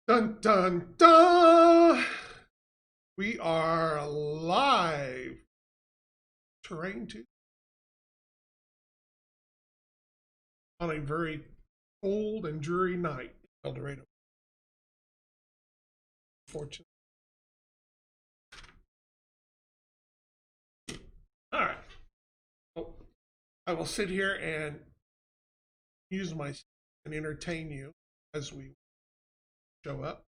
Dun dun dun! We are live. Terrain 2 on a very cold and dreary night in El Dorado. Fortunately. All right. Well, I will sit here and use my and entertain you as we show up.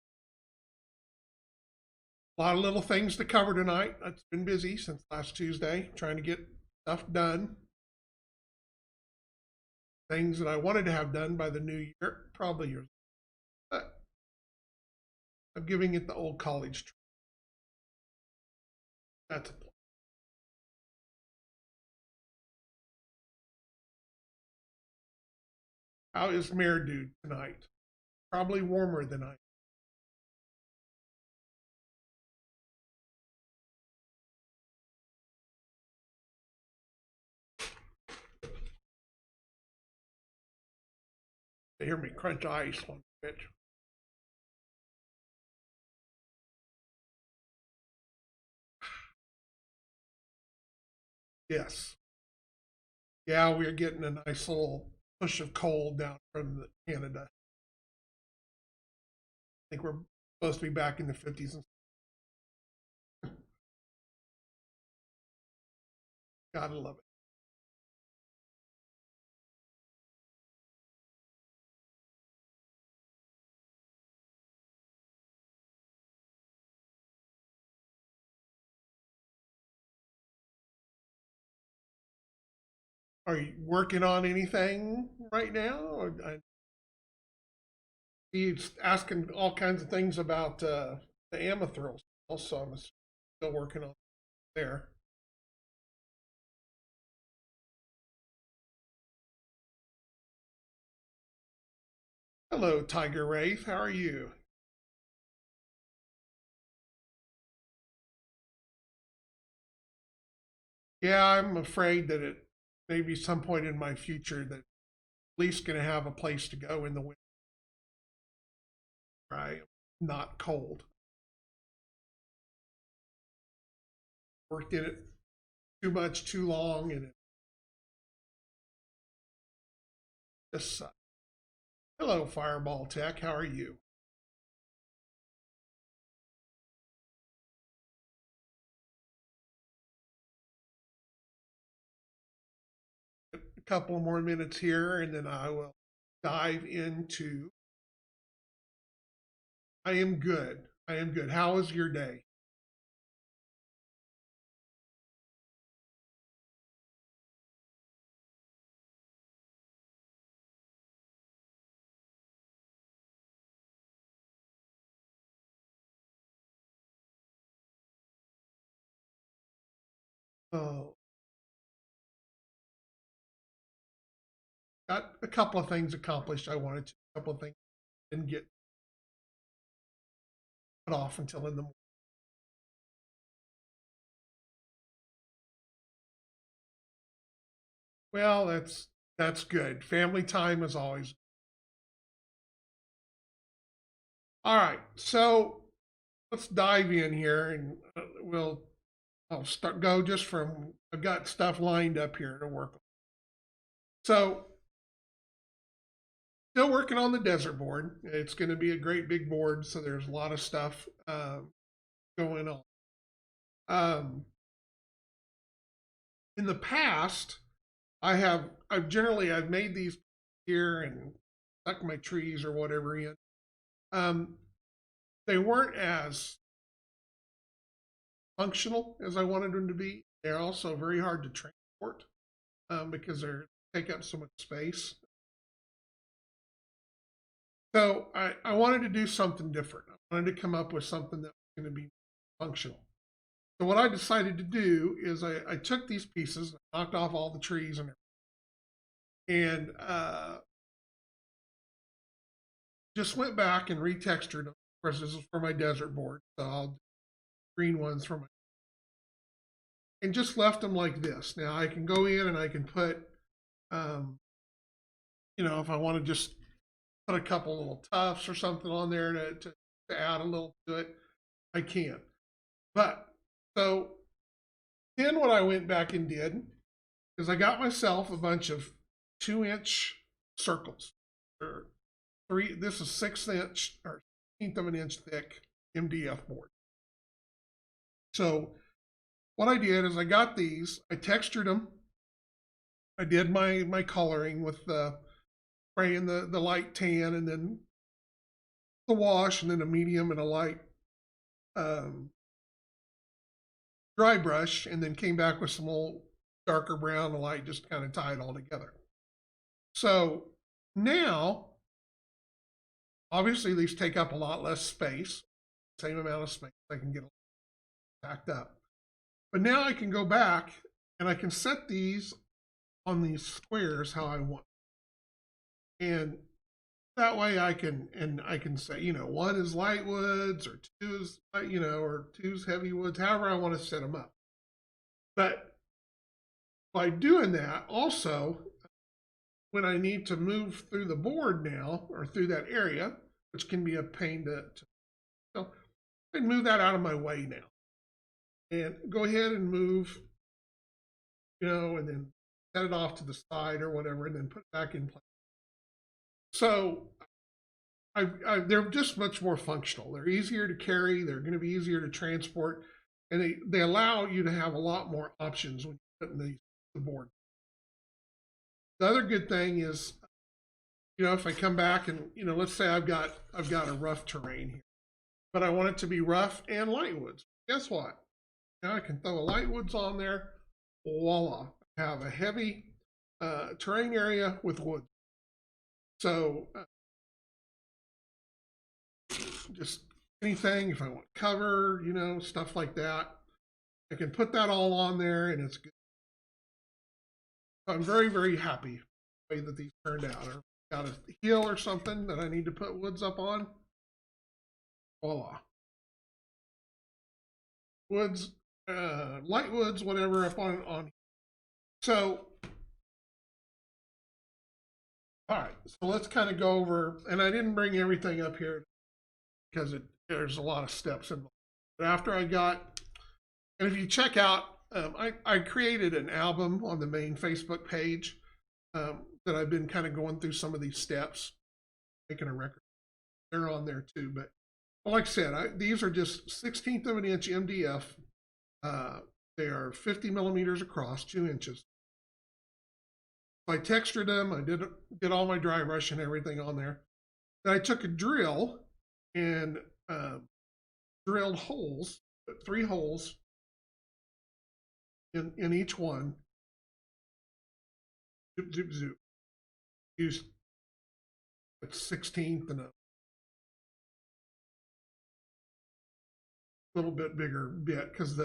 A lot of little things to cover tonight. It's been busy since last Tuesday, trying to get stuff done. Things that I wanted to have done by the new year, probably years. But I'm giving it the old college try. That's a plan. How is Mare Dude tonight? Probably warmer than I. They hear me crunch ice on the pitch. Yes. Yeah, we're getting a nice little push of cold down from Canada. I think we're supposed to be back in the 50s. Gotta love it. Are you working on anything right now? Or he's asking all kinds of things about the Amethyrs. Also, I'm still working on there. Hello, Tiger Wraith. How are you? Yeah, I'm afraid that it maybe some point in my future that at least going to have a place to go in the winter. Right? Not cold. Worked in it too much, too long, and it just sucks. Hello, Fireball Tech. How are you? A couple more minutes here, and then I will dive into. I am good. I am good. How was your day? Oh, got a couple of things accomplished. I wanted to. A couple of things didn't get put off until in the morning. Well, that's good. Family time is always. All right. So let's dive in here, and I'll start go just from. I've got stuff lined up here to work on. So still working on the desert board. It's going to be a great big board, so there's a lot of stuff going on. In the past, I've made these here and stuck my trees or whatever in. Um, they weren't as functional as I wanted them to be. They're also very hard to transport because they take up so much space. So I wanted to do something different. I wanted to come up with something that was going to be functional. So what I decided to do is I took these pieces, knocked off all the trees and just went back and retextured them. Of course, this is for my desert board, so I'll do green ones for my and just left them like this. Now I can go in and I can put, if I want to just put a couple little tufts or something on there to to add a little to it, I can. But so then what I went back and did is I got myself a bunch of 2-inch circles. Or this is 6-inch or 1/16 of an inch thick MDF board. So what I did is I got these, I textured them. I did my coloring with the spraying the light tan and then the wash and then a medium and a light dry brush, and then came back with some old darker brown and light, just kind of tie it all together. So now, obviously these take up a lot less space, same amount of space, I can get backed up. But now I can go back and I can set these on these squares how I want. And that way I can say, you know, 1 is light woods or 2 is, you know, or 2 is heavy woods, however I want to set them up. But by doing that, also, when I need to move through the board now or through that area, which can be a pain so I can move that out of my way now and go ahead and move, you know, and then set it off to the side or whatever, and then put it back in place. So they're just much more functional. They're easier to carry. They're going to be easier to transport, and they allow you to have a lot more options when you're putting the board. The other good thing is, you know, if I come back and, you know, let's say I've got a rough terrain here, but I want it to be rough and light woods. Guess what? Now I can throw a light woods on there. Voila! I have a heavy terrain area with wood. So just anything, if I want cover, you know, stuff like that, I can put that all on there and it's good. I'm very, very happy with the way that these turned out. Or got a hill or something that I need to put woods up on. Voila. Woods, light woods, whatever, up on. So, all right, so let's kind of go over, and I didn't bring everything up here because there's a lot of steps involved. But after I got, and if you check out, I created an album on the main Facebook page that I've been kind of going through some of these steps, making a record. They're on there too. But like I said, these are just 1/16 of an inch MDF. They are 50 millimeters across, 2 inches. I textured them. I did all my dry brush and everything on there. Then I took a drill and drilled holes, 3 holes in each one. Zoop, zoop, zoop. Used a 1/16 and a little bit bigger bit because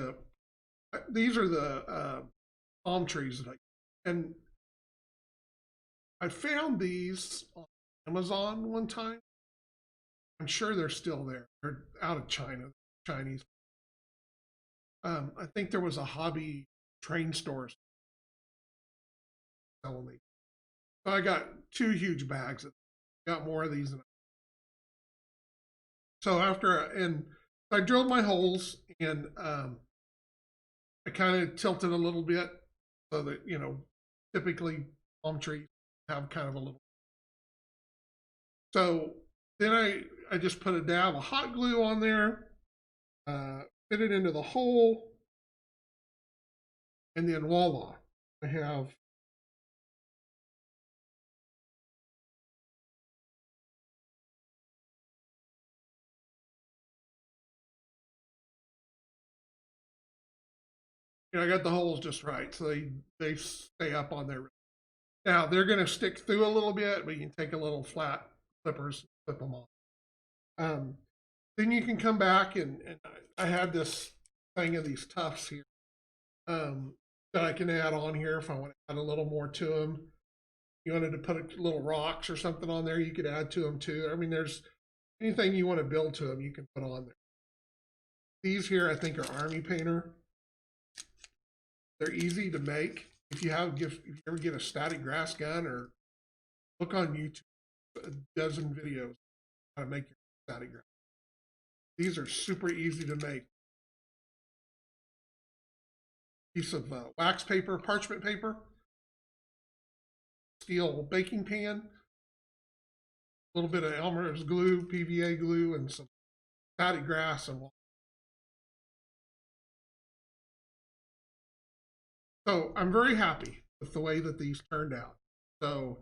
these are the palm trees that and I found these on Amazon one time. I'm sure they're still there. They're out of China, Chinese. I think there was a hobby train store selling these. So I got 2 huge bags. Got more of these. So and I drilled my holes and I kind of tilted a little bit so that, you know, typically palm trees have kind of a little. So then I just put a dab of hot glue on there, fit it into the hole, and then voila, I have I got the holes just right, so they stay up on there. Now they're going to stick through a little bit, but you can take a little flat clippers, clip them off. Then you can come back and I have this thing of these tufts here that I can add on here if I want to add a little more to them. You wanted to put little rocks or something on there, you could add to them too. I mean, there's anything you want to build to them, you can put on there. These here, I think, are army painter. They're easy to make. If you ever get a static grass gun or look on YouTube, a dozen videos how to make your static grass. These are super easy to make. Piece of wax paper, parchment paper, steel baking pan, a little bit of Elmer's glue, PVA glue, and some patty grass and water. So I'm very happy with the way that these turned out. So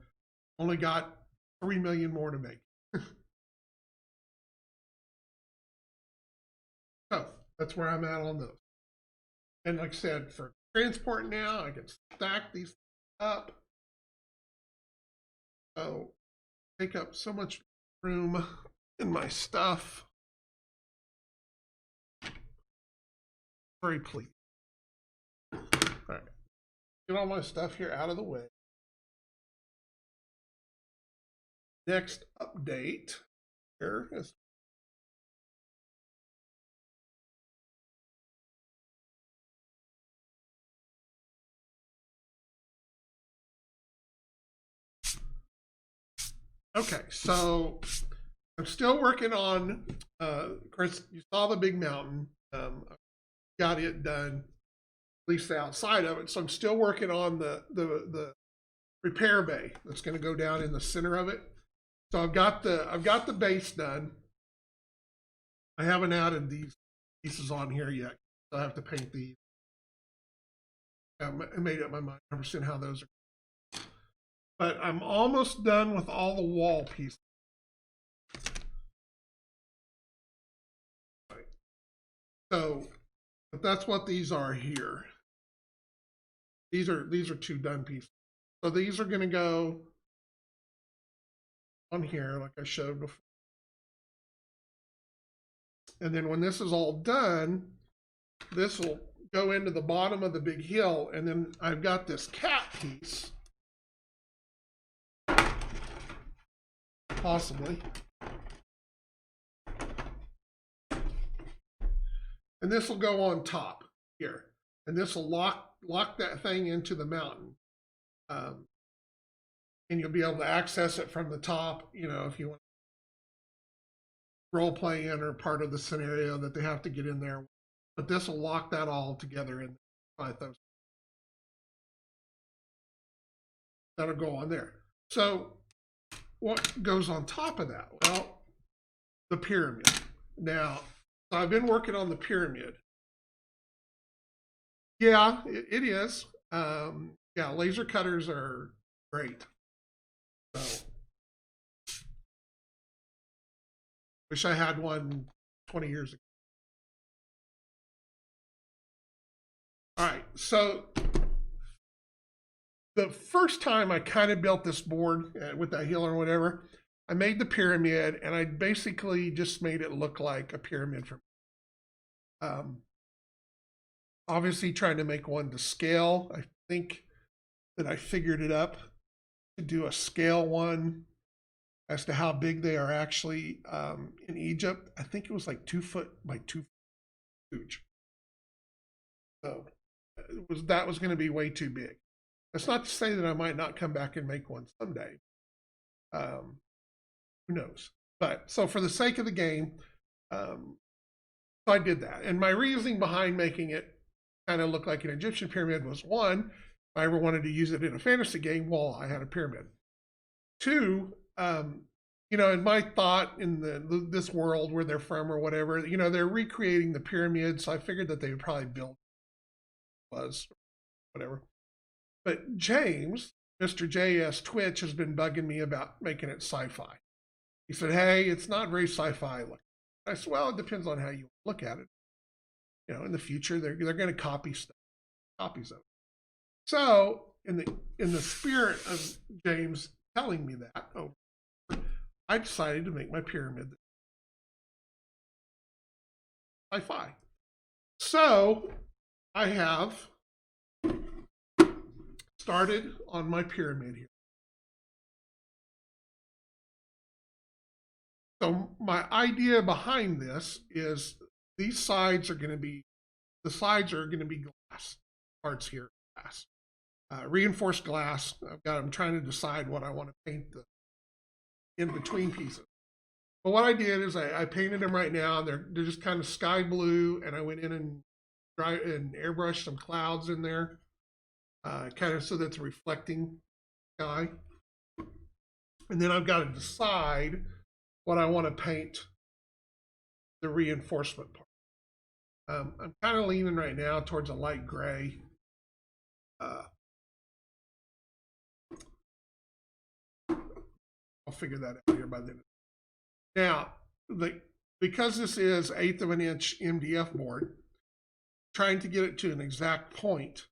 only got 3 million more to make. So that's where I'm at on those. And like I said, for transport now, I can stack these up. So take up so much room in my stuff. Very pleased. All right, get all my stuff here out of the way. Next update here is okay, so I'm still working on, of course, you saw the big mountain. Got it done, at least the outside of it. So I'm still working on the repair bay that's going to go down in the center of it. So I've got the base done. I haven't added these pieces on here yet. So I have to paint these. I made up my mind 100% how those are. But I'm almost done with all the wall pieces. Right. So, but that's what these are here. These are 2 done pieces. So these are going to go on here like I showed before. And then when this is all done, this will go into the bottom of the big hill. And then I've got this cap piece, possibly. And this will go on top here. And this will lock that thing into the mountain. And you'll be able to access it from the top, you know, if you want role play in or part of the scenario that they have to get in there. But this will lock that all together in 5,000. That'll go on there. So what goes on top of that? Well, the pyramid. Now, I've been working on the pyramid. Yeah, it is. Yeah, laser cutters are great. So, wish I had one 20 years ago. All right, so the first time I kind of built this board with that hill or whatever, I made the pyramid and I basically just made it look like a pyramid for me. Obviously trying to make one to scale. I think that I figured it up to do a scale one as to how big they are actually in Egypt. I think it was like 2 foot by 2 foot huge. So that was going to be way too big. That's not to say that I might not come back and make one someday. Who knows? But so for the sake of the game, so I did that. And my reasoning behind making it kind of look like an Egyptian pyramid was, 1, if I ever wanted to use it in a fantasy game, well, I had a pyramid. 2, you know, in my thought in this world where they're from or whatever, you know, they're recreating the pyramid, so I figured that they would probably build whatever. But James, Mr. JS Twitch, has been bugging me about making it sci-fi. He said, hey, it's not very sci-fi looking. I said, well, it depends on how you look at it. You know, in the future, they're going to copy stuff, copies of it. So, in the spirit of James telling me that, I decided to make my pyramid sci-fi. So, I have started on my pyramid here. So my idea behind this is these sides are going to be, the sides are going to be glass, parts here, glass. Reinforced glass. I'm trying to decide what I want to paint the in-between pieces. But what I did is I painted them right now. They're just kind of sky blue, and I went in and airbrushed some clouds in there, kind of so that's reflecting sky. And then I've got to decide what I want to paint the reinforcement part. I'm kind of leaning right now towards a light gray. I'll figure that out here by then. Now, because this is 1/8 of an inch MDF board, trying to get it to an exact point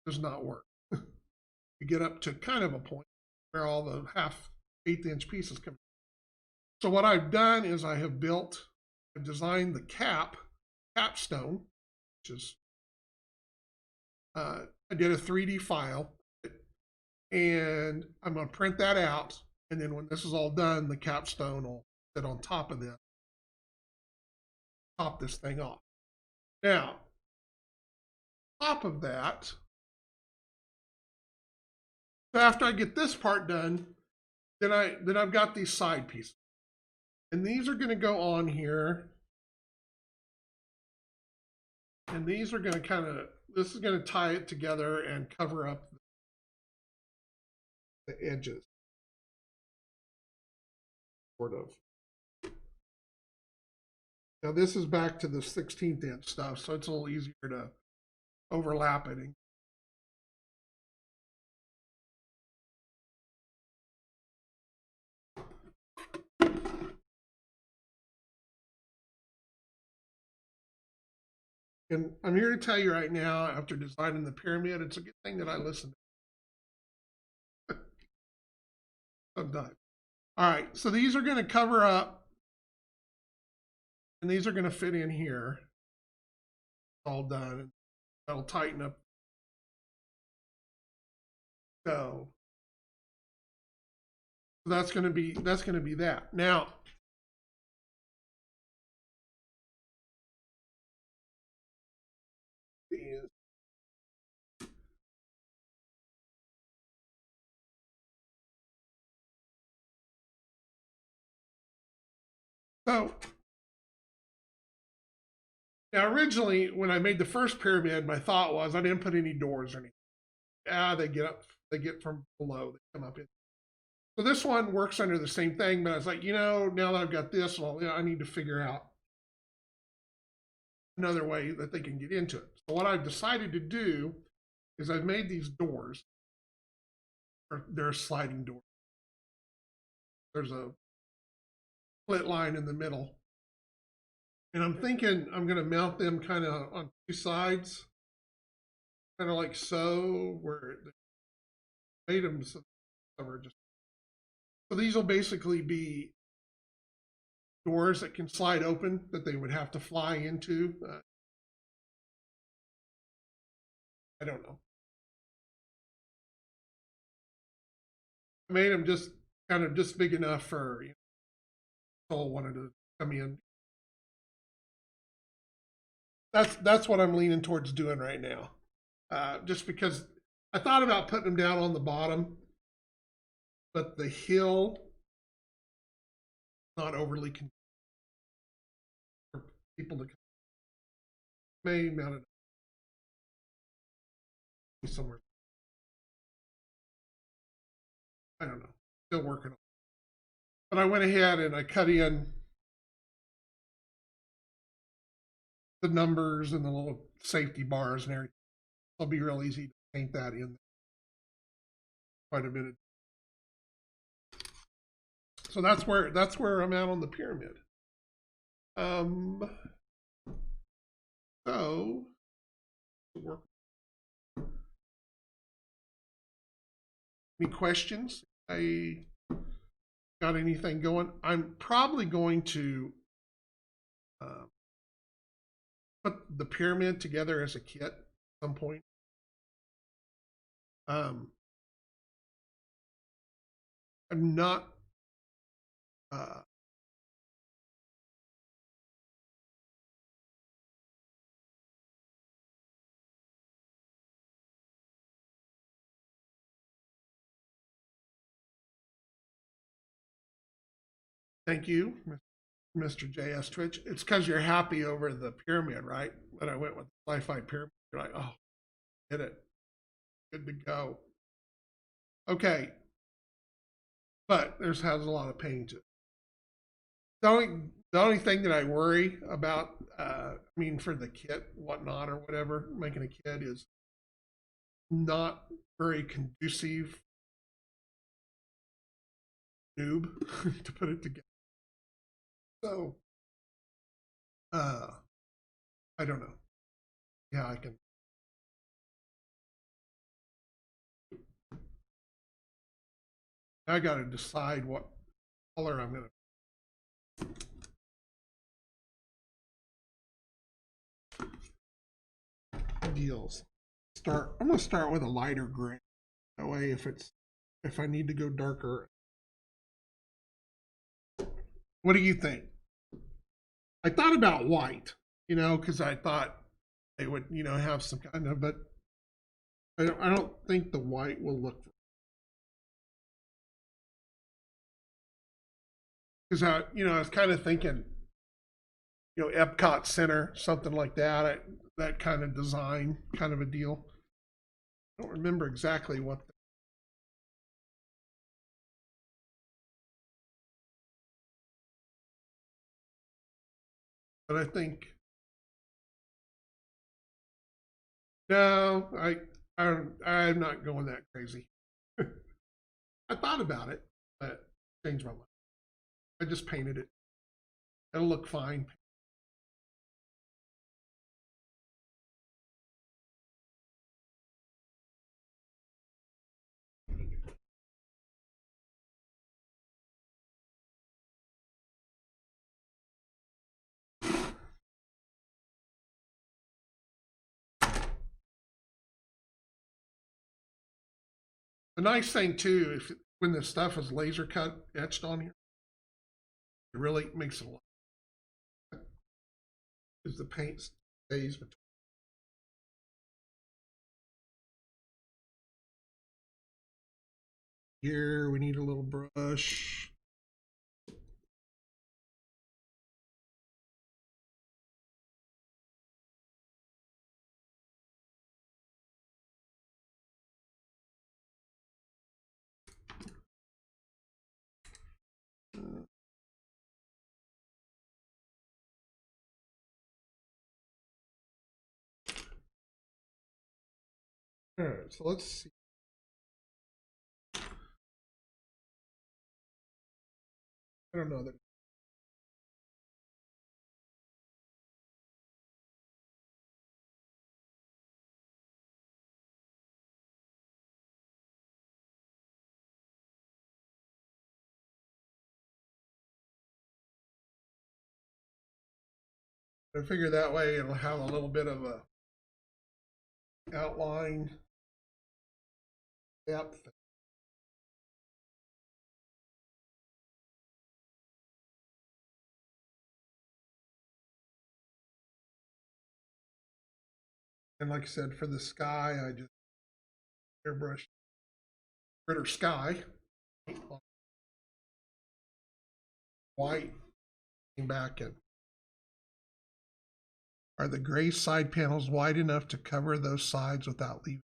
does not work. You get up to kind of a point where all the 1/8 inch pieces come. So what I've done is I've designed the capstone, which is, I did a 3D file, and I'm going to print that out. And then when this is all done, the capstone will sit on top of this, top this thing off. Now, top of that, so after I get this part done, then I've got these side pieces. And these are going to go on here. And these are going to this is going to tie it together and cover up the edges. Sort of. Now this is back to the 16th inch stuff, so it's a little easier to overlap it. And I'm here to tell you right now, after designing the pyramid, it's a good thing that I listened. I'm done. All right, so these are going to cover up, and these are going to fit in here. All done. That'll tighten up. So that's going to be that. Now, so now originally when I made the first pyramid, my thought was I didn't put any doors or anything. They get from below, they come up in. So this one works under the same thing, but I was like, now that I've got this, well, I need to figure out another way that they can get into it. So what I've decided to do is I've made these doors. They're a sliding door. There's a split line in the middle. And I'm thinking I'm going to mount them kind of on two sides, kind of like so, where they made them so these will basically be doors that can slide open that they would have to fly into. I don't know. I made them just kind of just big enough for someone wanted to come in. That's what I'm leaning towards doing right now. Just because I thought about putting them down on the bottom, but the hill not overly for people to may mount it somewhere. I don't know. Still working on it. But I went ahead and I cut in the numbers and the little safety bars and everything. It'll be real easy to paint that in quite a bit of. So that's where I'm at on the pyramid. So any questions? I got anything going? I'm probably going to put the pyramid together as a kit at some point. I'm not thank you. Mr. JS Twitch. It's because you're happy over the pyramid, right? When I went with the sci-fi pyramid, you're like, oh, hit it. Good to go. Okay. But there's has a lot of pain to it. The only thing that I worry about, I mean, for the kit, whatnot, or whatever, making a kit is not very conducive noob to put it together. So, I don't know. Yeah, I can. I got to decide what color I'm going to. Deals. I'm going to start with a lighter gray. That way, if I need to go darker. What do you think? I thought about white, because I thought they would, have some kind of, but I don't think the white will look. Because I was kind of thinking, Epcot Center, something like that, that kind of design, kind of a deal. I don't remember exactly what. But I think no, I'm not going that crazy. I thought about it, but changed my mind. I just painted it. It'll look fine. The nice thing too, when the stuff is laser cut, etched on here, it really makes it a lot. Because the paint stays between. Here we need a little brush. All right, so let's see. I don't know that. I figure that way it'll have a little bit of a outline depth. And like I said, for the sky, I just airbrush critter sky. White came back and are the gray side panels wide enough to cover those sides without leaving?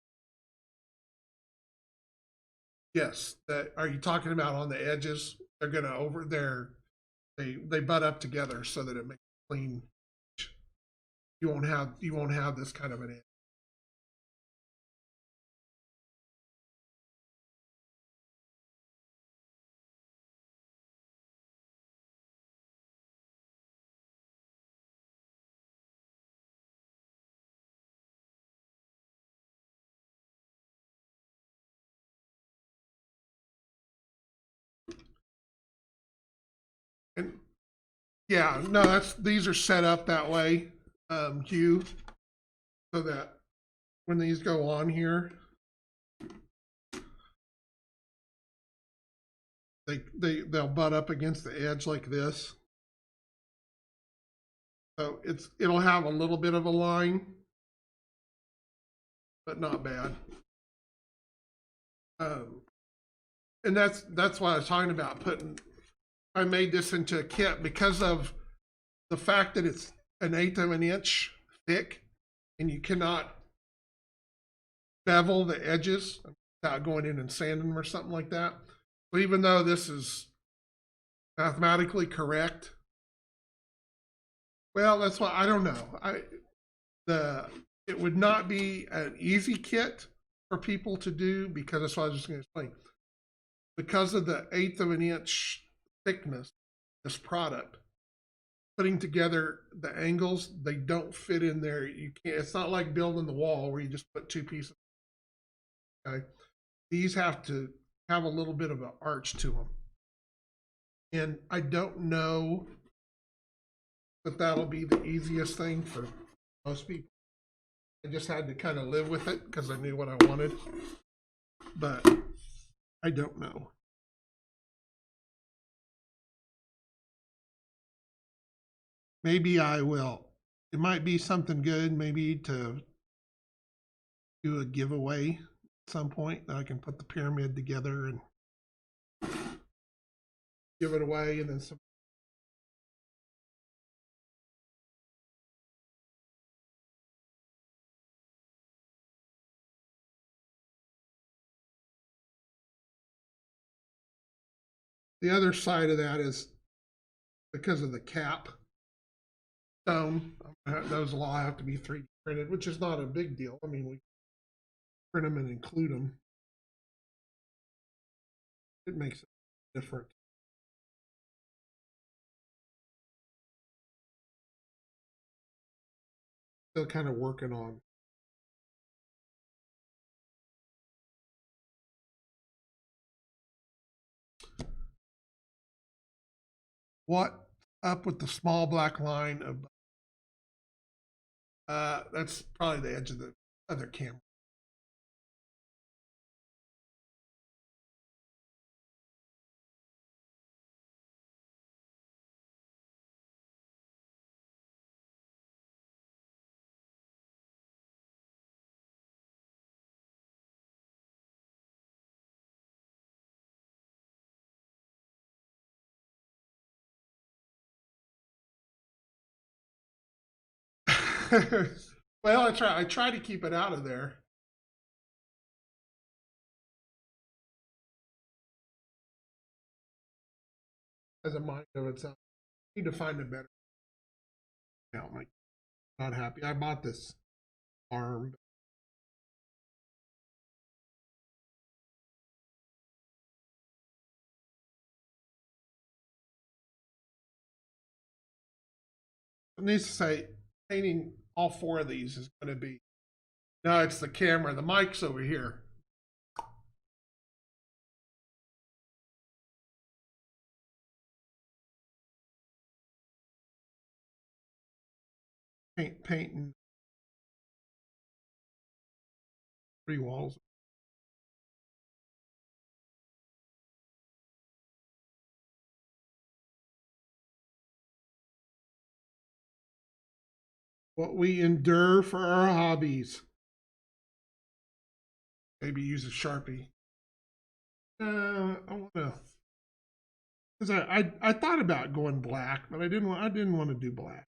Yes. Are you talking about on the edges? They're gonna over there. They butt up together so that it makes a clean. You won't have this kind of an edge. And yeah, no, these are set up that way, Hugh, so that when these go on here, they'll butt up against the edge like this. So it'll have a little bit of a line, but not bad. And that's what I was talking about putting. I made this into a kit because of the fact that it's an eighth of an inch thick and you cannot bevel the edges without going in and sanding them or something like that. So even though this is mathematically correct, well, that's why I don't know. It would not be an easy kit for people to do because that's what I was just going to explain. Because of the eighth of an inch thickness, this product, putting together the angles, they don't fit in there. You can't. It's not like building the wall where you just put two pieces. Okay, these have to have a little bit of an arch to them, and I don't know that that'll be the easiest thing for most people. I just had to kind of live with it because I knew what I wanted, but I don't know. Maybe I will. It might be something good, maybe to do a giveaway at some point that I can put the pyramid together and give it away, and then some. The other side of that is because of the cap stone, those will all have to be 3D printed, which is not a big deal. I mean, we print them and include them. It makes it different. Still kind of working on. What up with the small black line of that's probably the edge of the other camera. Well, I try to keep it out of there. As a mind of itself. I need to find a better. You know, I'm like, not happy. I bought this arm. It needs to say painting all four of these is going to be. No, it's the camera. The mic's over here. Painting 3 walls. What we endure for our hobbies. Maybe use a Sharpie. I want to, because I thought about going black, but I didn't want to do black.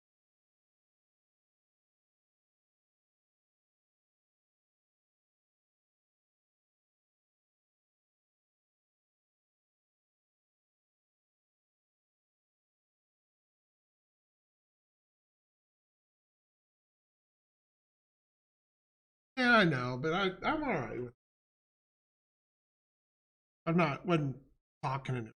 Yeah, I know, but I'm all right with it. I'm not wasn't talking in it.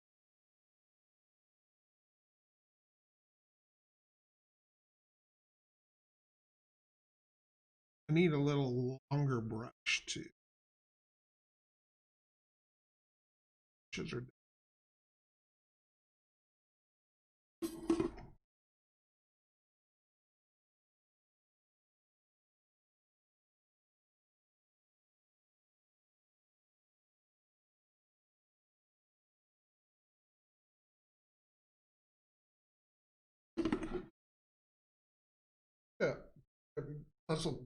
I need a little longer brush too. Brushes are yeah. Puzzle.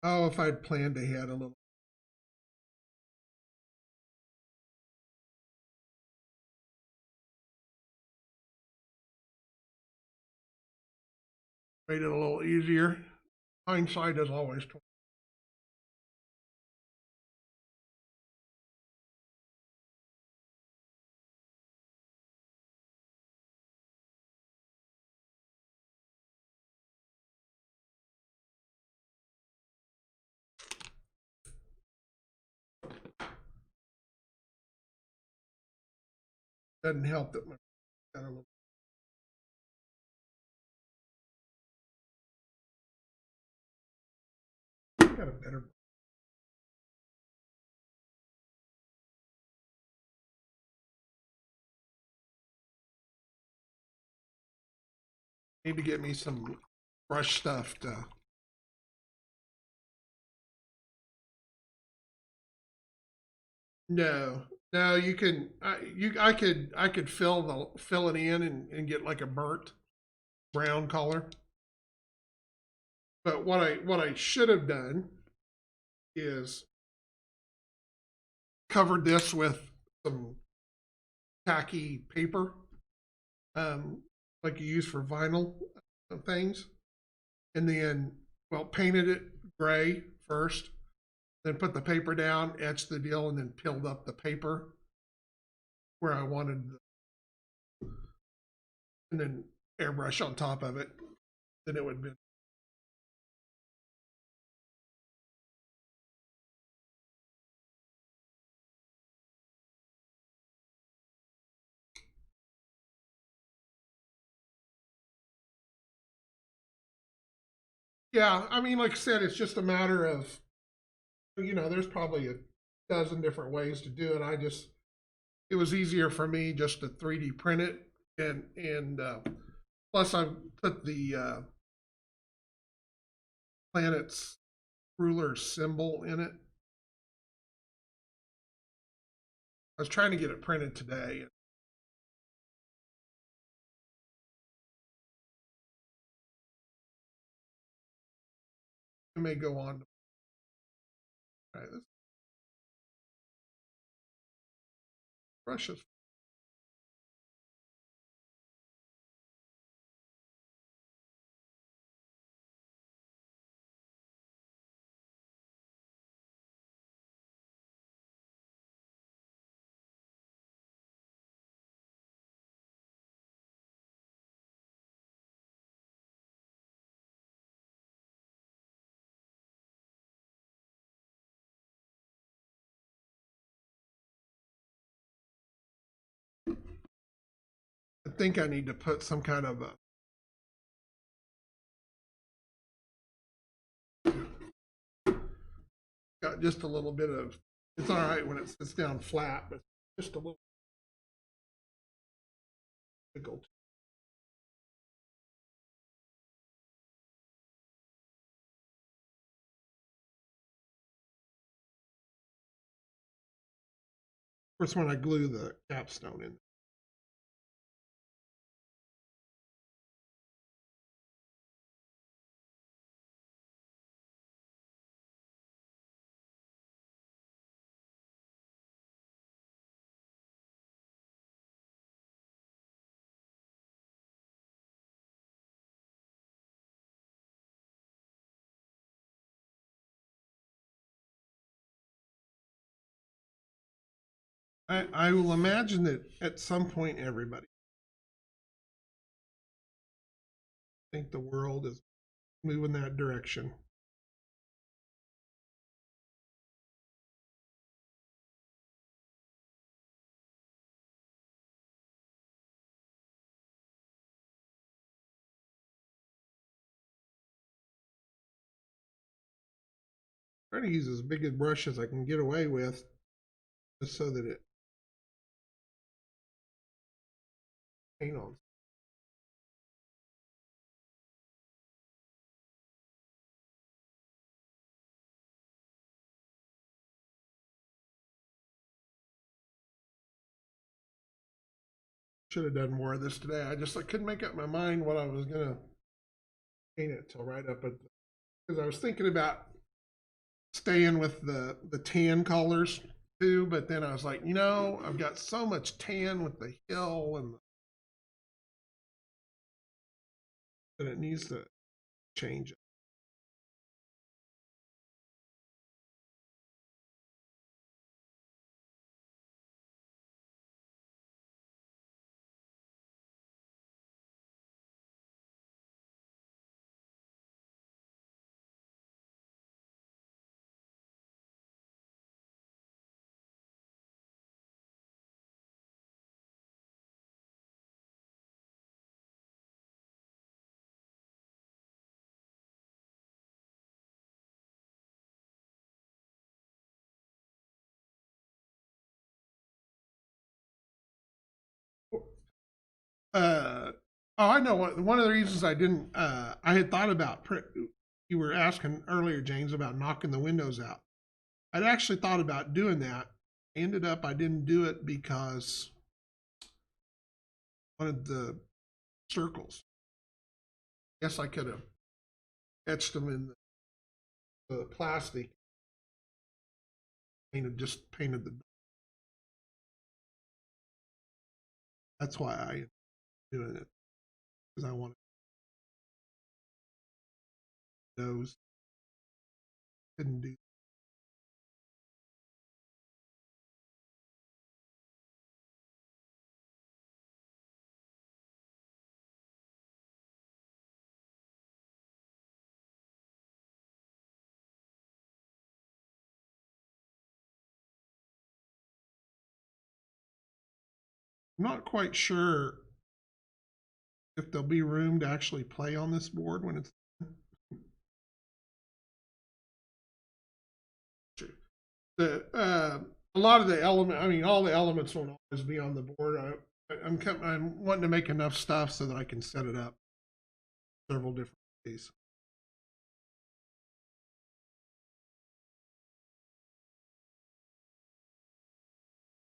Oh, if I'd planned ahead a little. Made it a little easier. Hindsight is always 20. Doesn't help that my got a little. Got a better. Need to get me some brush stuff to. No, no, you can. I could fill it in and get like a burnt brown color. But what I should have done is covered this with some tacky paper, um, like you use for vinyl things, and then painted it gray first, then put the paper down, etched the deal, and then peeled up the paper where I wanted, and then airbrush on top of it. Then it would be. Yeah, I mean, like I said, it's just a matter of, there's probably a dozen different ways to do it. It was easier for me just to 3D print it, and plus I put the planet's ruler symbol in it. I was trying to get it printed today. It may go on. All right, this brushes. I think I need to put some kind of a. Got just a little bit of. It's all right when it sits down flat, but just a little. Of course, when I glue the capstone in. I will imagine that at some point everybody think the world is moving that direction. Trying to use as big a brush as I can get away with, just so that it paint on. Should have done more of this today. I couldn't make up my mind what I was gonna paint it till right up at because I was thinking about staying with the tan colors too, but then I was like, I've got so much tan with the hill and that it needs to change it. Uh, oh, I know one of the reasons I didn't. I had thought about. You were asking earlier, James, about knocking the windows out. I'd actually thought about doing that. Ended up, I didn't do it because I wanted the circles. Guess I could have etched them in the plastic. Painted the. That's why I doing it because I wanted those. Couldn't do. I'm not quite sure if there'll be room to actually play on this board when it's the a lot of the element. I mean, all the elements won't always be on the board. I'm wanting to make enough stuff so that I can set it up several different ways.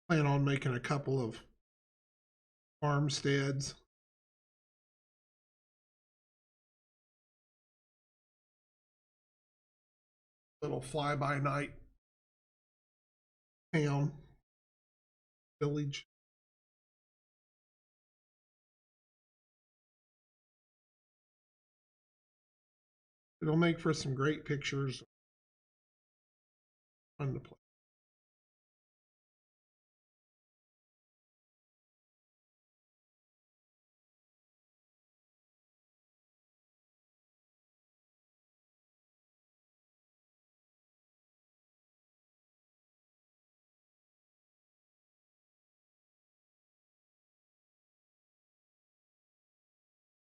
Plan on making a couple of farmsteads. Little fly by night town village. It'll make for some great pictures. Fun to play.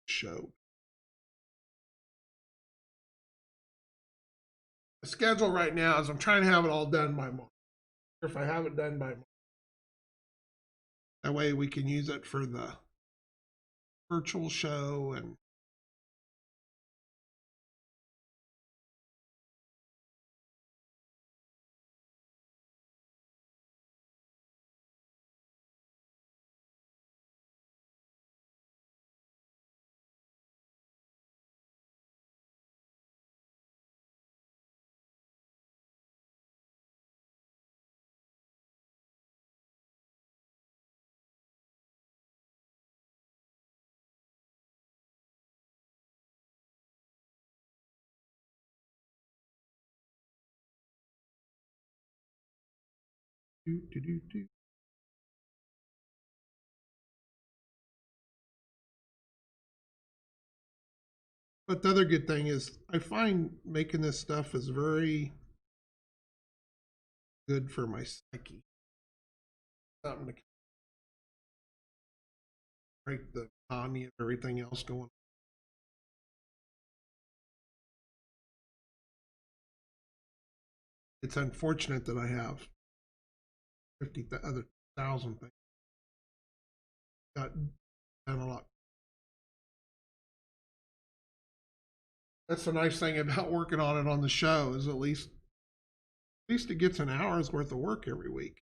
Show. The schedule right now is I'm trying to have it all done by March. If I have it done by March, that way we can use it for the virtual show and do. But the other good thing is I find making this stuff is very good for my psyche. Something to break the monotony of everything else going on. It's unfortunate that I have 50 other thousand things. Got done a lot. That's the nice thing about working on it on the show is at least it gets an hour's worth of work every week.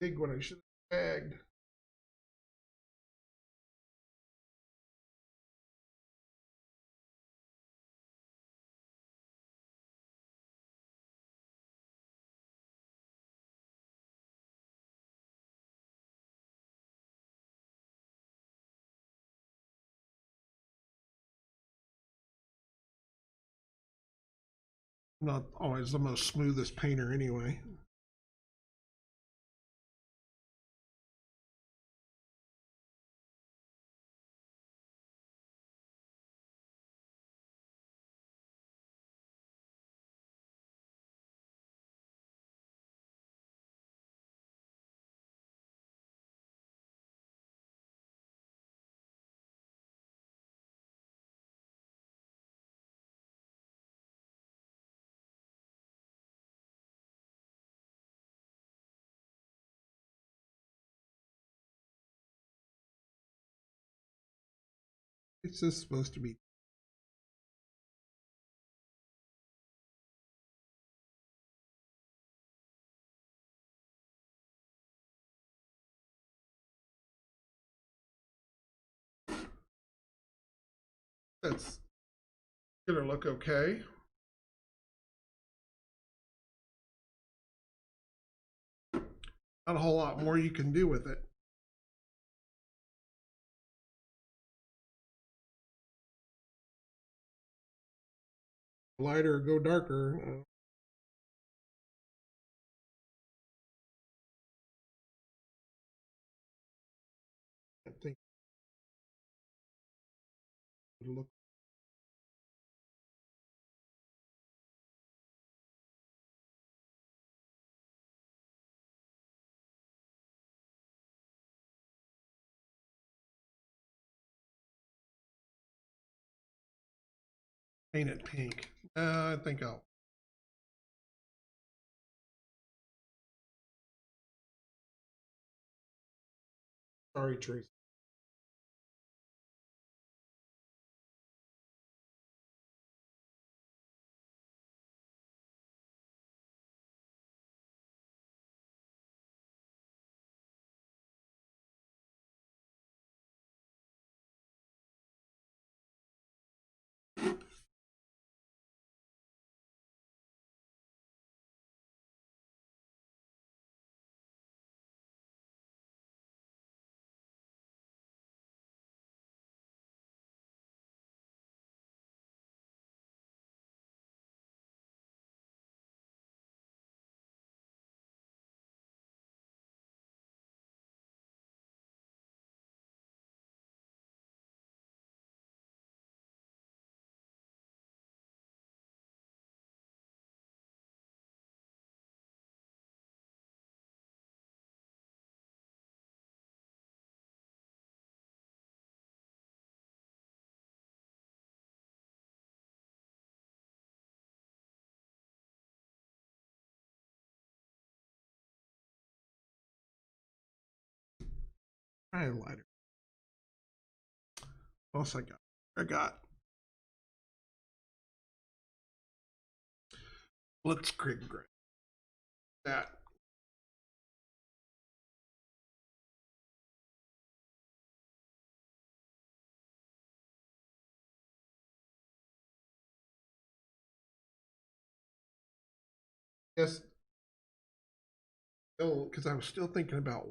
big one. I should have tagged. I'm not always the most smoothest painter anyway. It's just supposed to be. That's gonna look okay. Not a whole lot more you can do with it. Lighter, go darker. I think it'll look. Paint it pink. I think I'll. Sorry, Tracy. Highlighter. What else I got? I got Blitzkrieg gray. That. Yes. Oh, because I was still thinking about.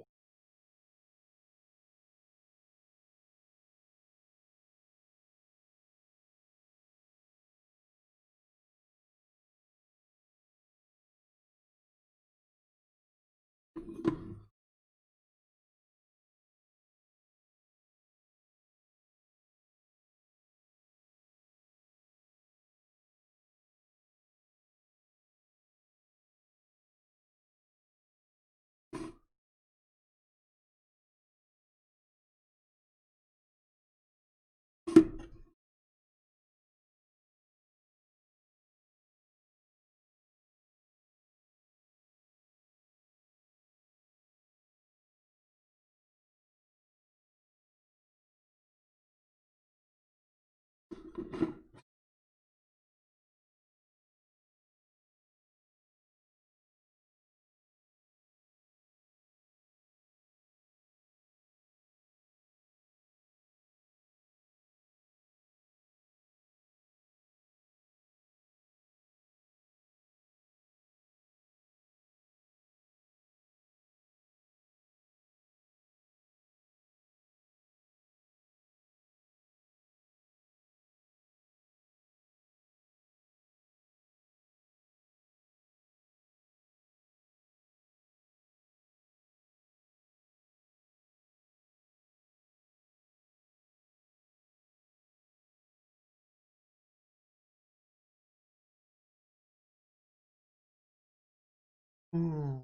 Hmm.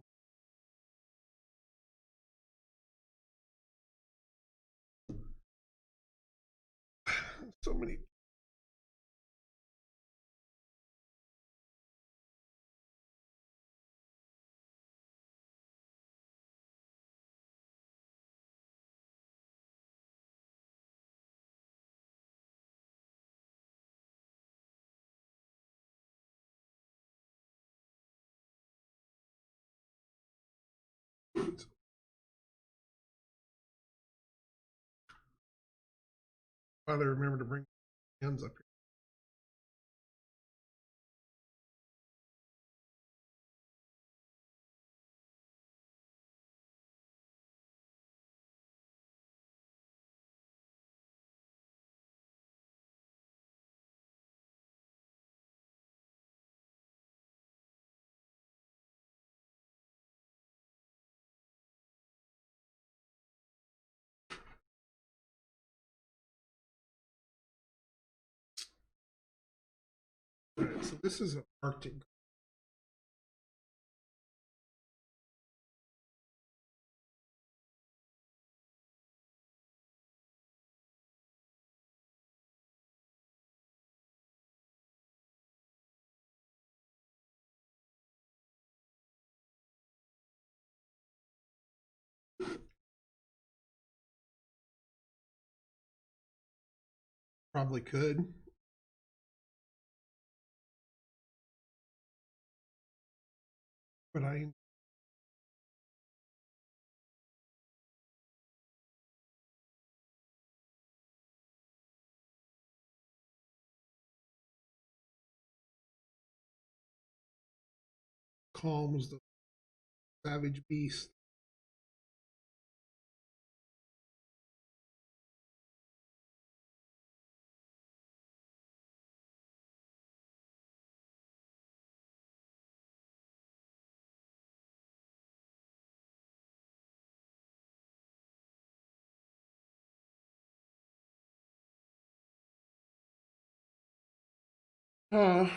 So many. Why they remember to bring hands up here. All right, so this is an Arctic. Probably could, but I calms the savage beast. Uh,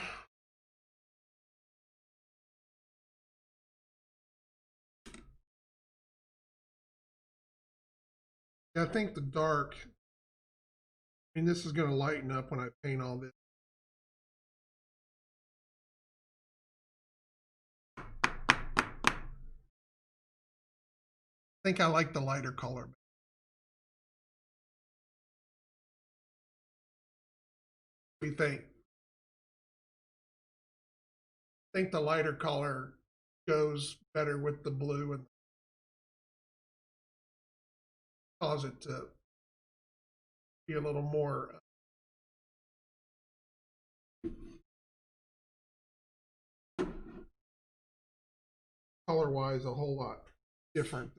I think the dark. I mean, this is going to lighten up when I paint all this. I think I like the lighter color. What do you think? I think the lighter color goes better with the blue and cause it to be a little more color wise, a whole lot different.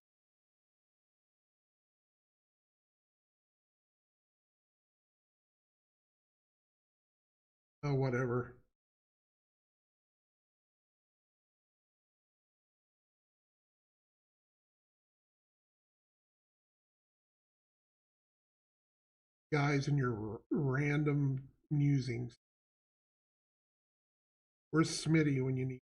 Oh, whatever. Guys, and your random musings. Where's Smitty when you need?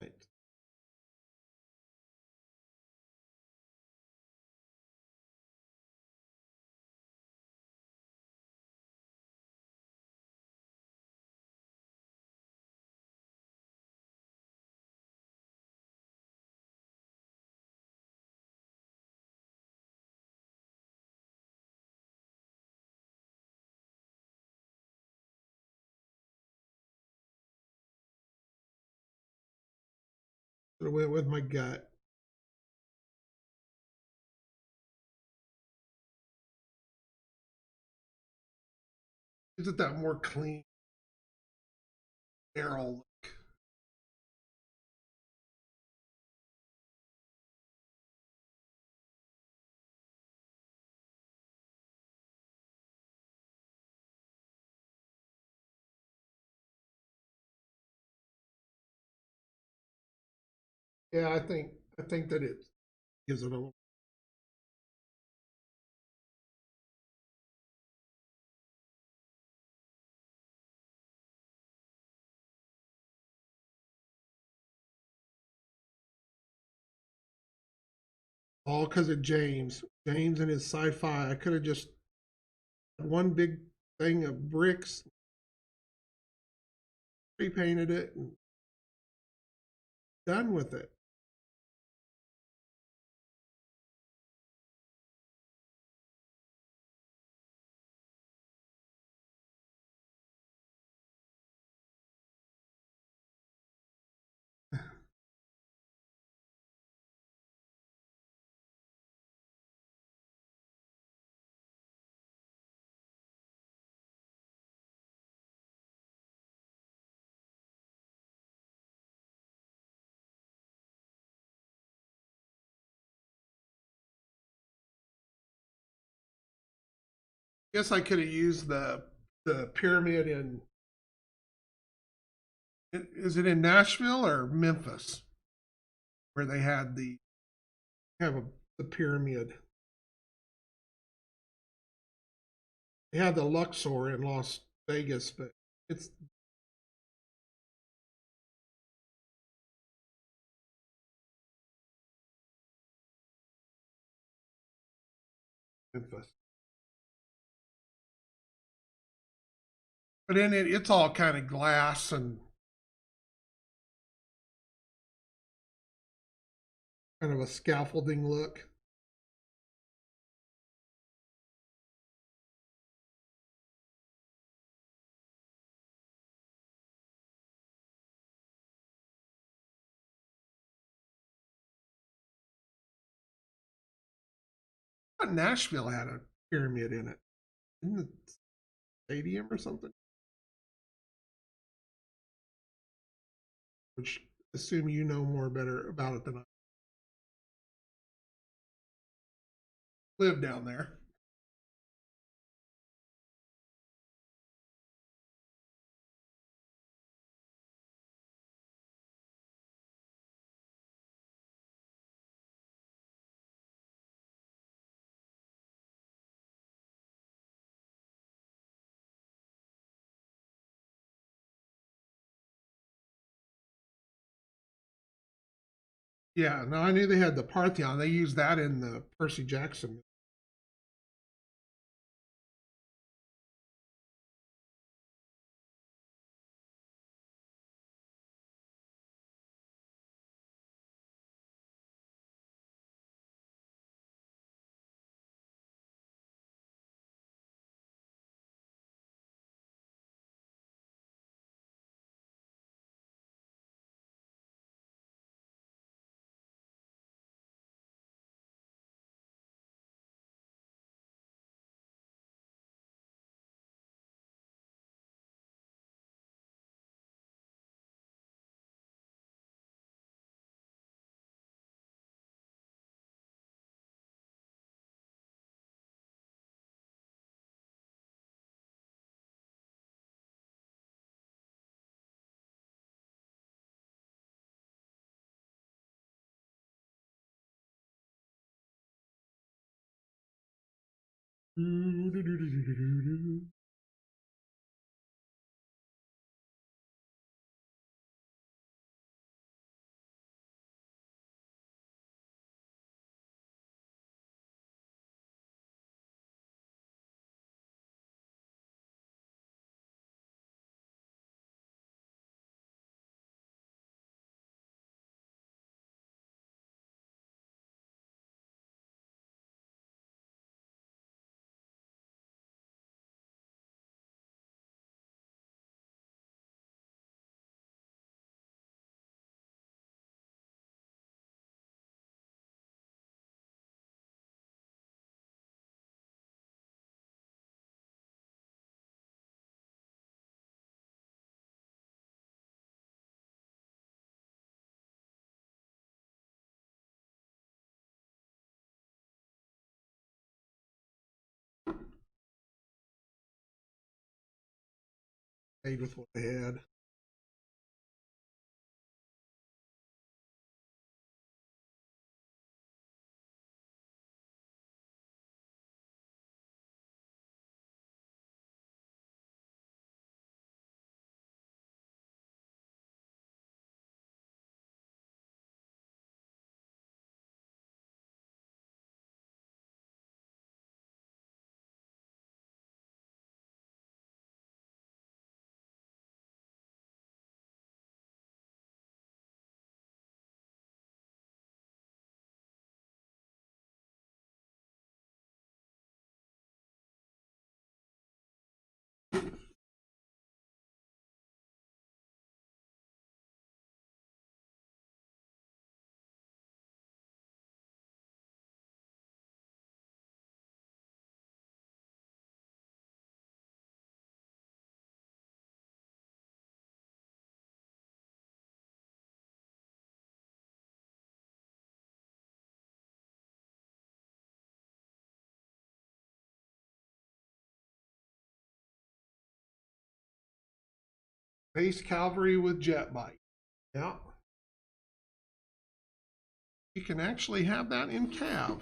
Right. Should have went with my gut. gives it that more clean, narrow look. Yeah, I think that it gives it a little. All because of James. James and his sci-fi. I could have just one big thing of bricks, repainted it, and done with it. Guess I could have used the pyramid in. Is it in Nashville or Memphis where they had the pyramid? They had the Luxor in Las Vegas, but it's Memphis. But in it, it's all kind of glass and kind of a scaffolding look. I thought Nashville had a pyramid in it, in the stadium or something. Which assume you know more better about it than I live down there. Yeah, no, I knew they had the Parthenon. They used that in the Percy Jackson. Made with what they had. Base cavalry with jet bike. Yeah. You can actually have that in Cav.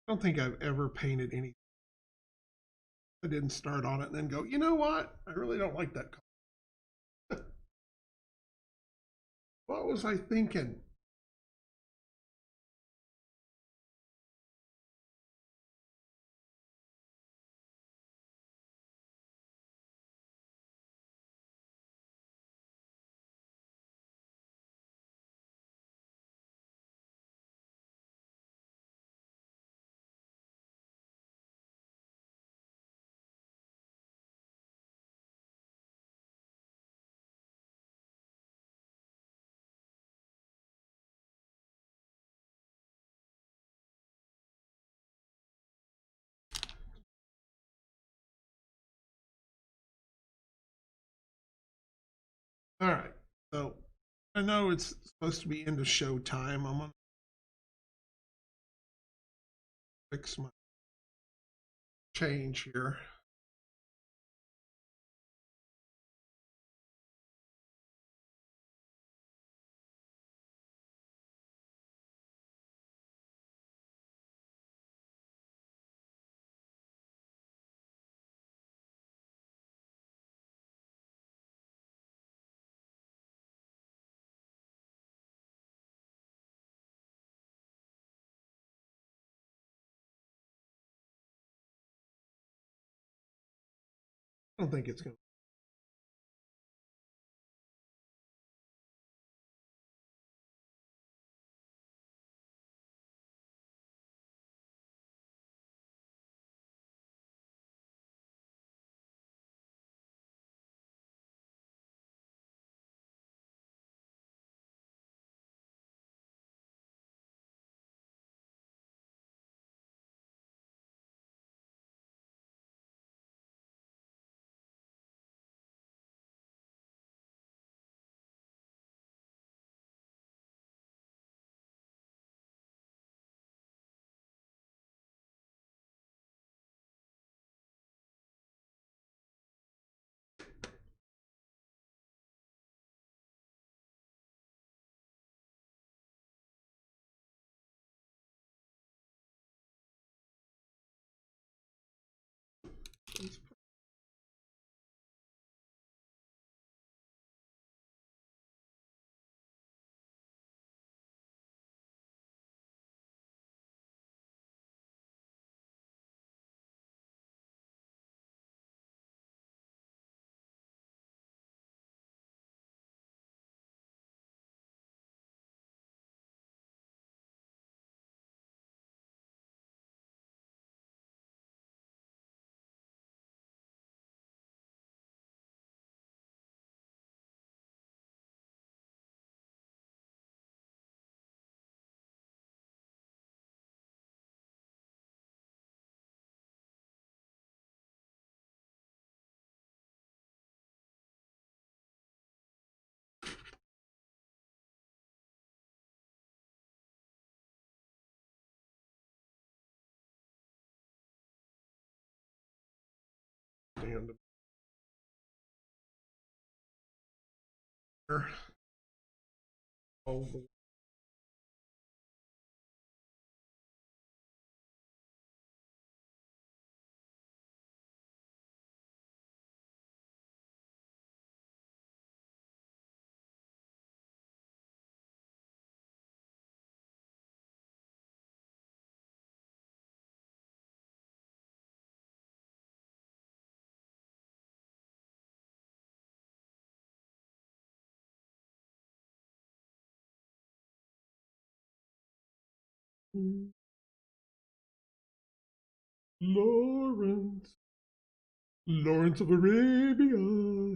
I don't think I've ever painted any. I didn't start on it and then go, you know what? I really don't like that color. What was I thinking? All right. So I know it's supposed to be into show time. I'm going to fix my change here. I don't think it's going to. end. Oh, Lawrence. Lawrence of Arabia.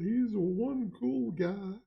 He's one cool guy.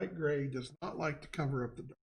Light gray does not like to cover up the dark.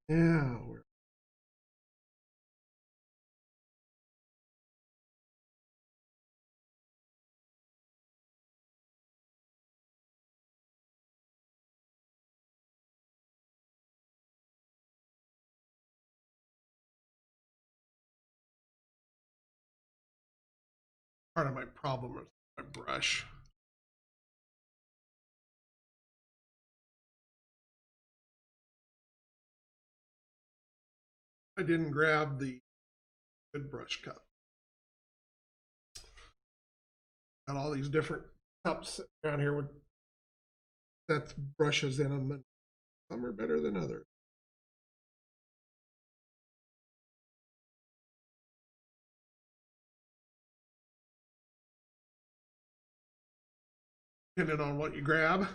Yeah, part of my problem is my brush. I didn't grab the good brush cup. Got all these different cups around here with that brushes in them, and some are better than others. Depending on what you grab.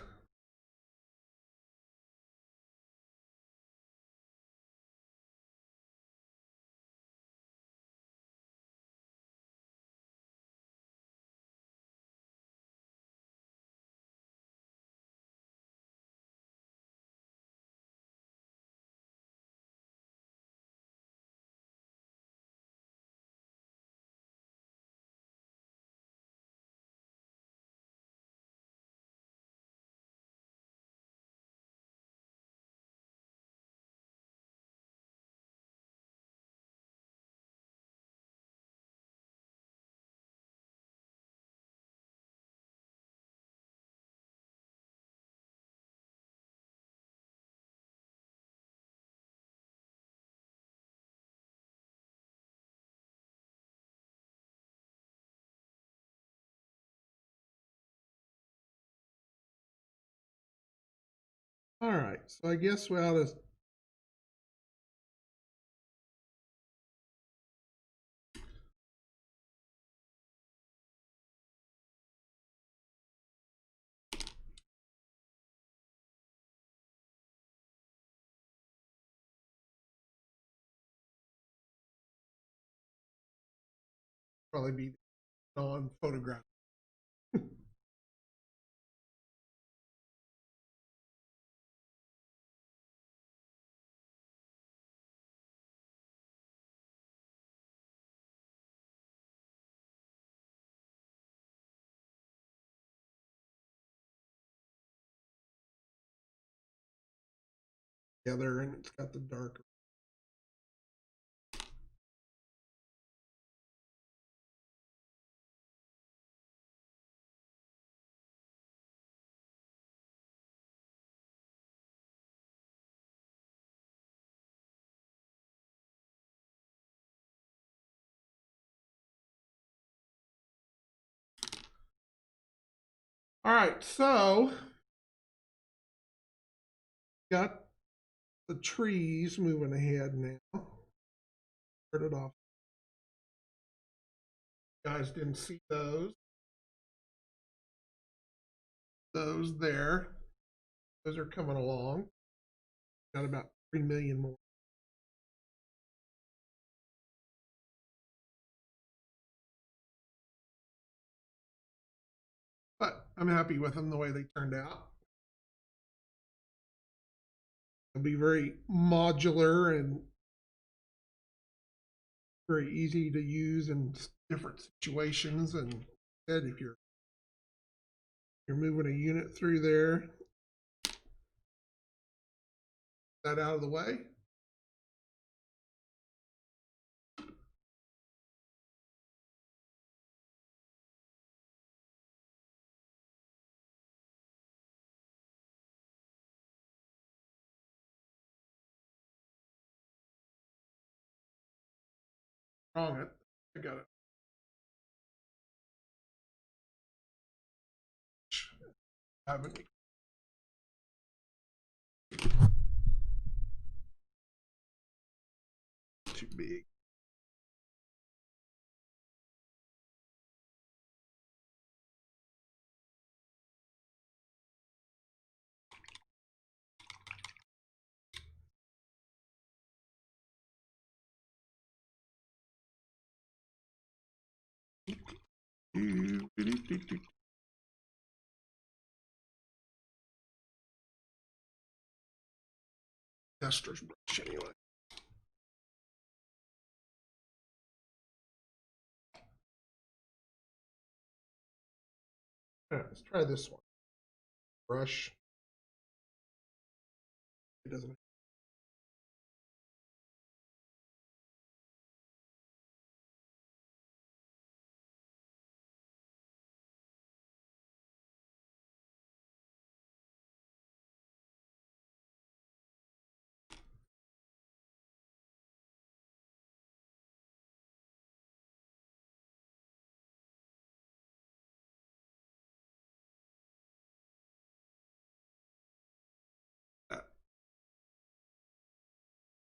All right, so I guess we ought to probably be on photograph. Together, and it's got the darker. All right, so got the trees moving ahead now. Turn it off. You guys didn't see those. Those there. Those are coming along. Got about 3 million more. But I'm happy with them the way they turned out. It'll be very modular and very easy to use in different situations. And if you're moving a unit through there, that out of the way. Wrong it. I got it. Haven't. Too big. Tester's brush anyway. All right, let's try this one. Brush. It doesn't.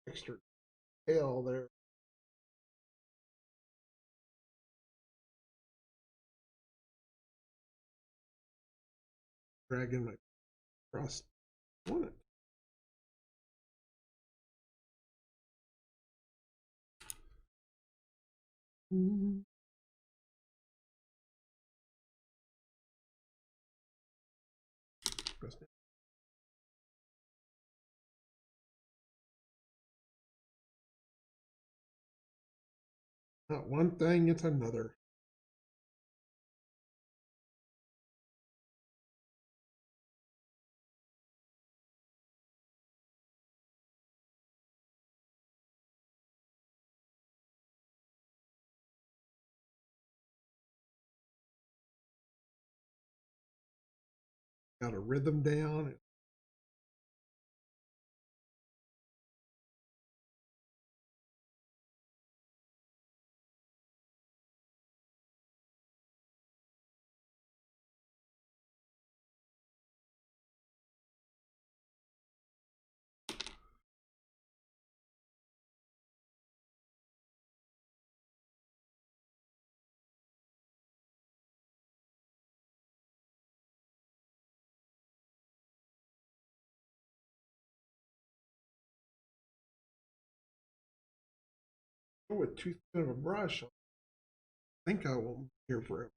Extra tail there. Dragging my cross on it. Not one thing, it's another. Got a rhythm down. With too thin of a brush. I think I will be here forever.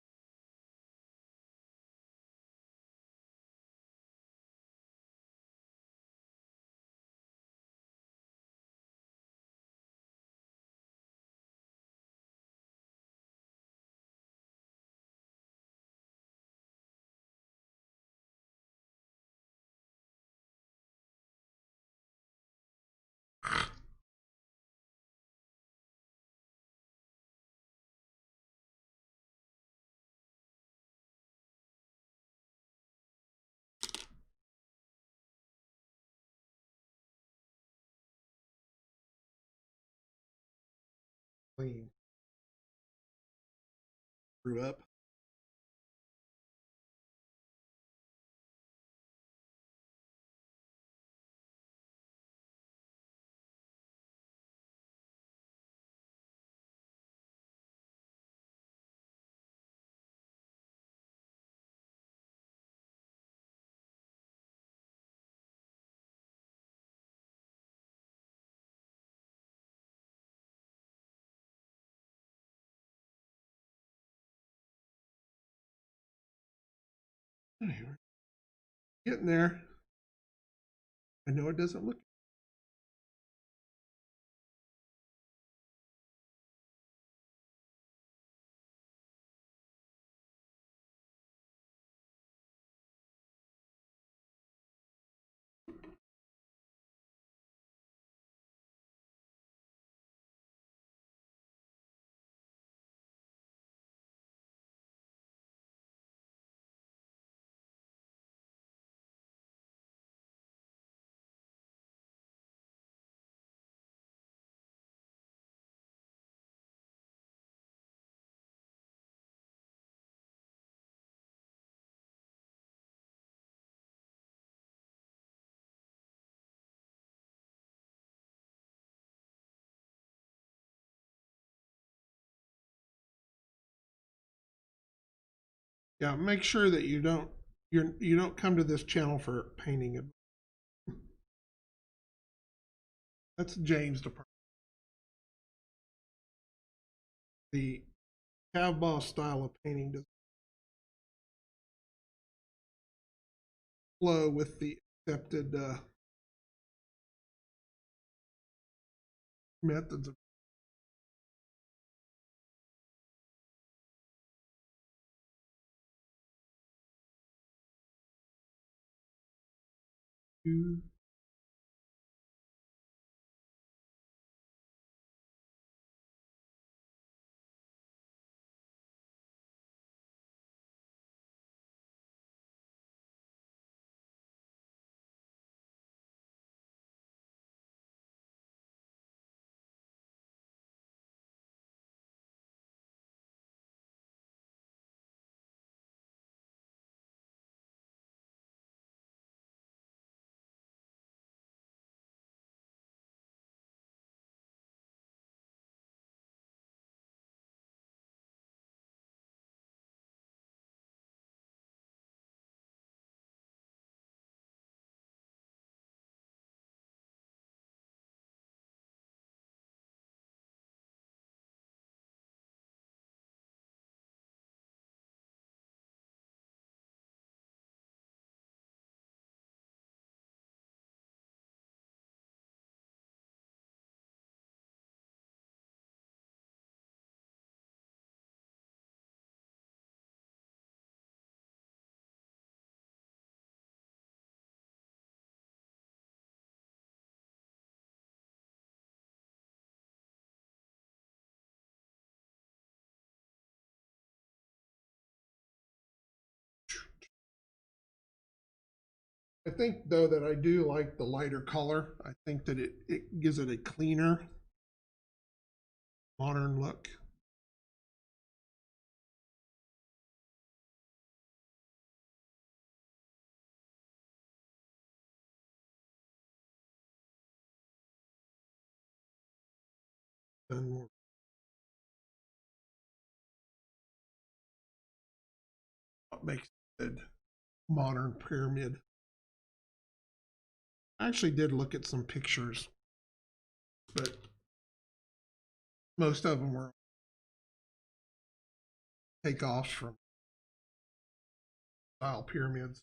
Clean. Grew up. Anyway, getting there. I know it doesn't look. Yeah, make sure that you don't come to this channel for painting it. That's James' department. The CAVBoss style of painting does flow with the accepted methods of. I think though that I do like the lighter color. I think that it gives it a cleaner, modern look. And what makes it a good modern pyramid. I actually did look at some pictures, but most of them were takeoffs from style pyramids,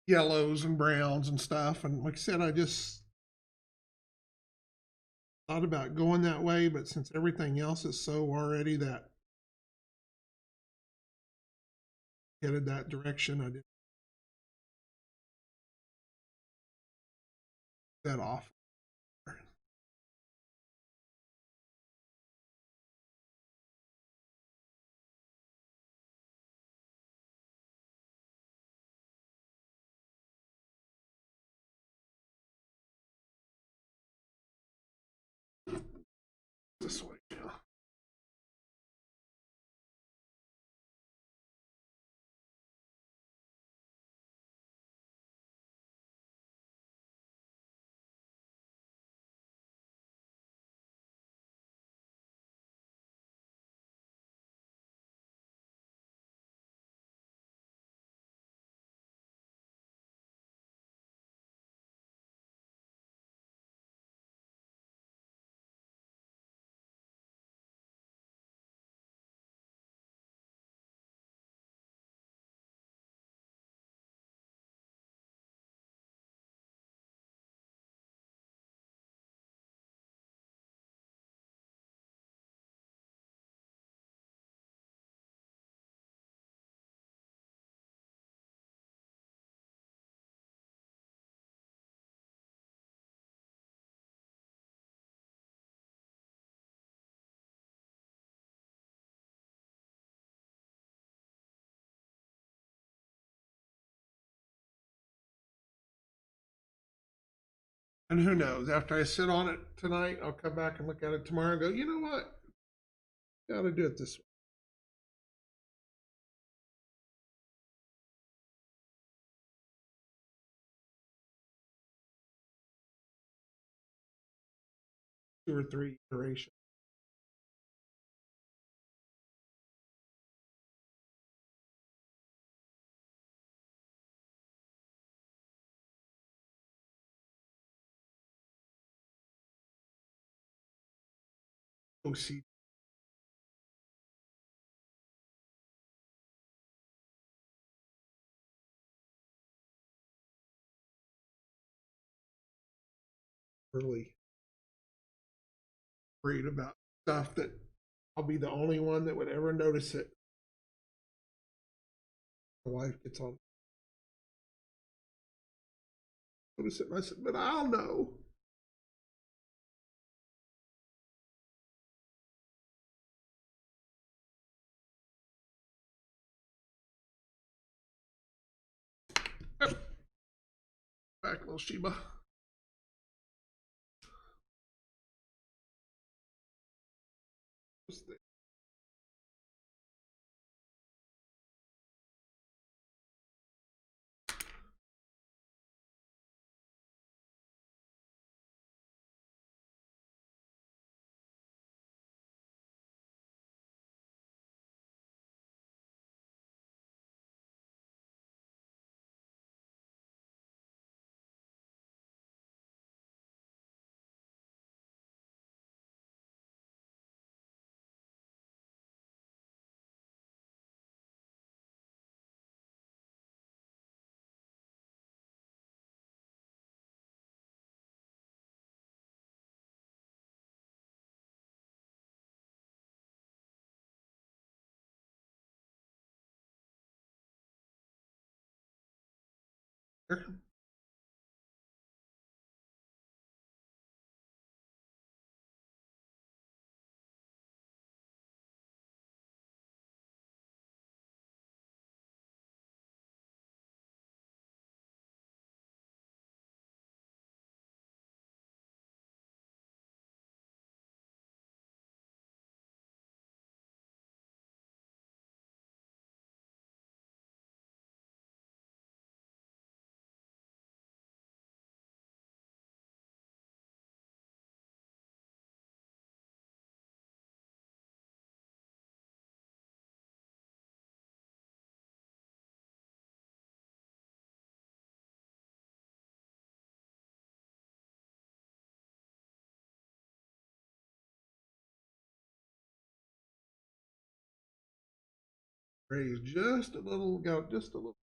yellows and browns and stuff. And like I said, I just thought about going that way, but since everything else is so already that headed that direction, I didn't that off. This way. And who knows? After I sit on it tonight, I'll come back and look at it tomorrow and go, you know what? Got to do it this way. Two or three iterations. OC really worried about stuff that I'll be the only one that would ever notice it. My wife gets on notice it, and I said, but I'll know. Back, little Sheba. Raise just a little, go just a little.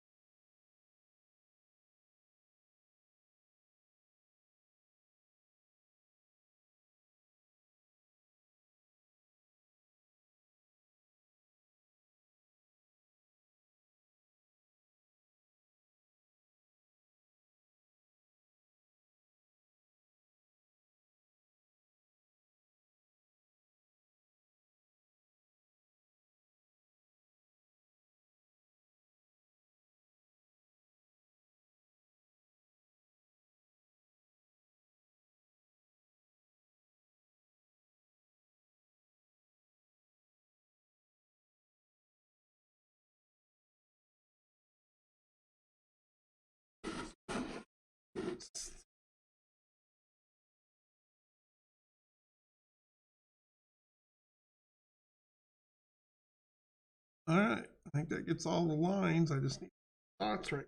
All right, I think that gets all the lines. I just need dots right.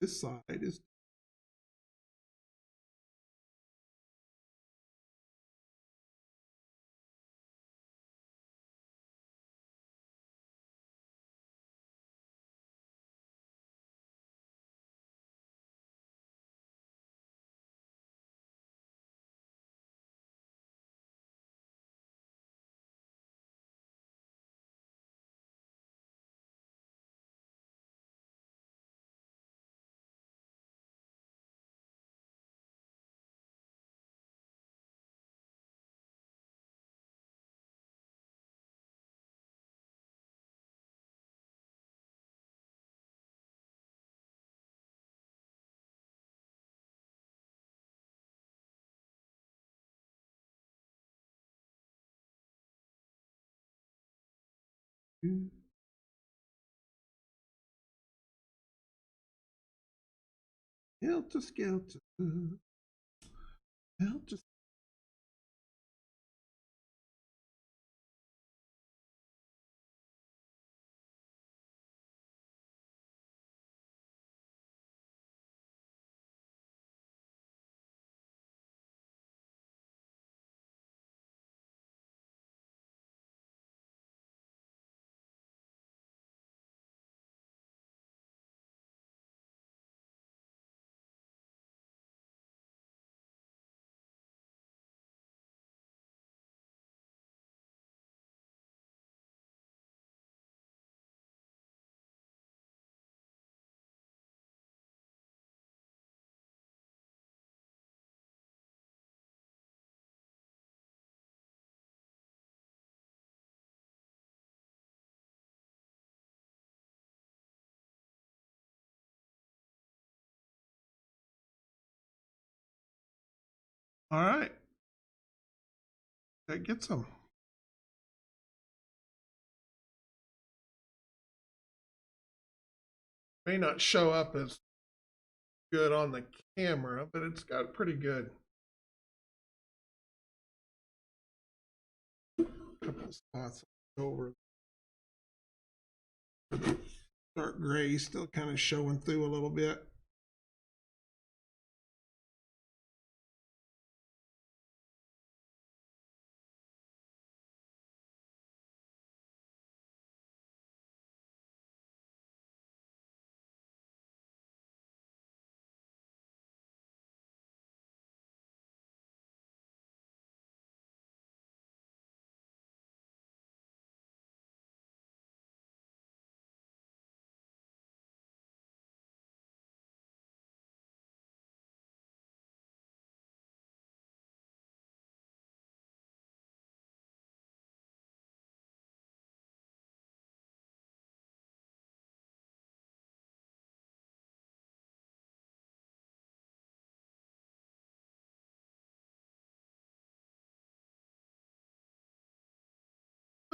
This side is helter skelter. Helter. All right, that gets them. May not show up as good on the camera, but it's got pretty good. Couple of spots over. Dark gray still kind of showing through a little bit.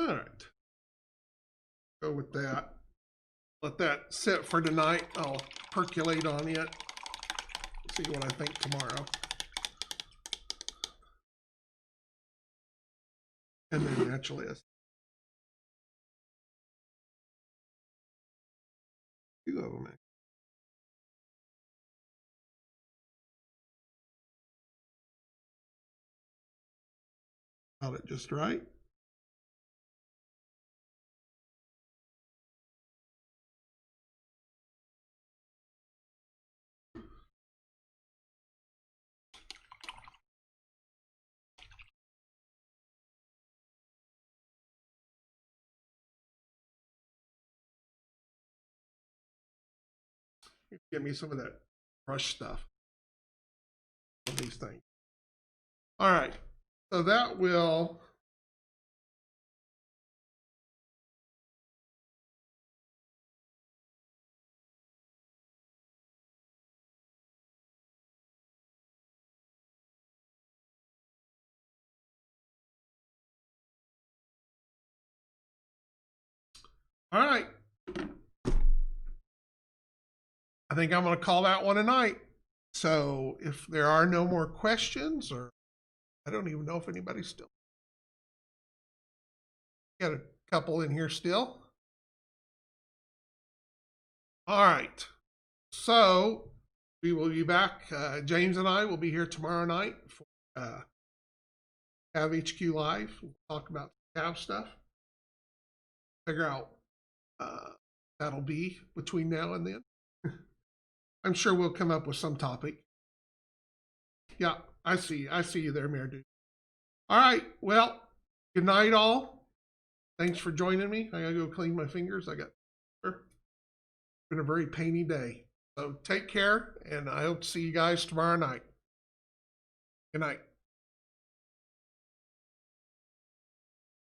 All right, go with that. Let that sit for tonight. I'll percolate on it. See what I think tomorrow. And then naturally, two of them. Got it just right. Get me some of that brush stuff on these things. All right, so that will. All right. I think I'm going to call that one a night. So if there are no more questions, or I don't even know if anybody's still. Got a couple in here still. All right. So we will be back. James and I will be here tomorrow night for Cav HQ Live. We'll talk about Cav stuff. Figure out that'll be between now and then. I'm sure we'll come up with some topic. Yeah, I see you there, Mayor Dude. All right, well, good night, all. Thanks for joining me. I gotta go clean my fingers. It's been a very painy day. So take care, and I hope to see you guys tomorrow night. Good night.